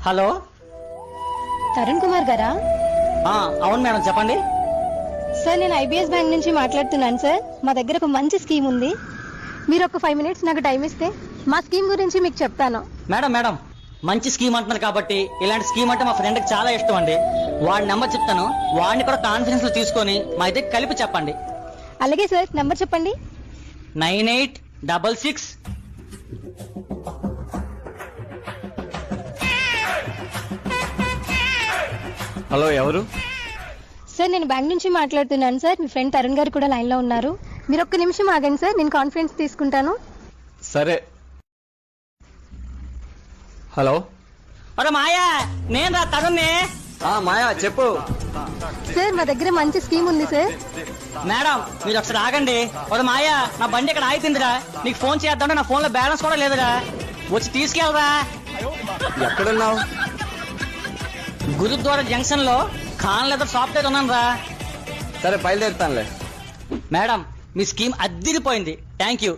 Hello. Tarun Kumar గారా? అవును madam, చెప్పండి. సార్, నేను ఐబిఎస్ బ్యాంక్ నుంచి మాట్లాడుతున్నాను సార్. మా దగ్గర ఒక మంచి స్కీమ్ ఉంది. మీరు ఒక 5 minutes నాకు టైం ఇస్తే మా స్కీమ్ గురించి మీకు చెప్తాను. మేడం మంచి స్కీమ్ అంటున్నారు కాబట్టి ఇలాంటి స్కీమ్ అంటే మా ఫ్రెండ్కి చాలా ఇష్టం అండి. వాడి నెంబర్ చెప్తాను, వాడిని కూడా కాన్ఫిడెన్స్ లో తీసుకొని మా ఇద్దరికి కలిపి చెప్పండి. అలాగే సార్, నెంబర్ చెప్పండి. 9866. హలో, ఎవరు? సార్, నేను బ్యాంక్ నుంచి మాట్లాడుతున్నాను సార్. మీ ఫ్రెండ్ తరుణ్ గారు కూడా లైన్ లో ఉన్నారు. మీరు ఒక్క నిమిషం ఆగండి సార్, నేను కాన్ఫరెన్స్ తీసుకుంటాను. సరే. హలో. అరే మాయా, నేను రా తరుణ్ని. మాయా, చెప్పు. సార్, మా దగ్గర మంచి స్కీమ్ ఉంది సార్. మేడం మీరు ఒకసారి ఆగండి. ఒరే మాయా, నా బండి ఇక్కడ ఆగిపోయిందిరా. నీకు ఫోన్ చేద్దామంటే నా ఫోన్ లో బ్యాలెన్స్ కూడా లేదురా. వచ్చి తీసుకెళ్ళరా. ఎక్కడున్నావు? గురుద్వారా జంక్షన్ లో ఖాన్ లెదర్ షాప్ దగ్గర ఉన్నాను రా. సరే, బయలుదేరుతానులే. మేడం మీ స్కీమ్ అద్దిరిపోయింది. Thank you.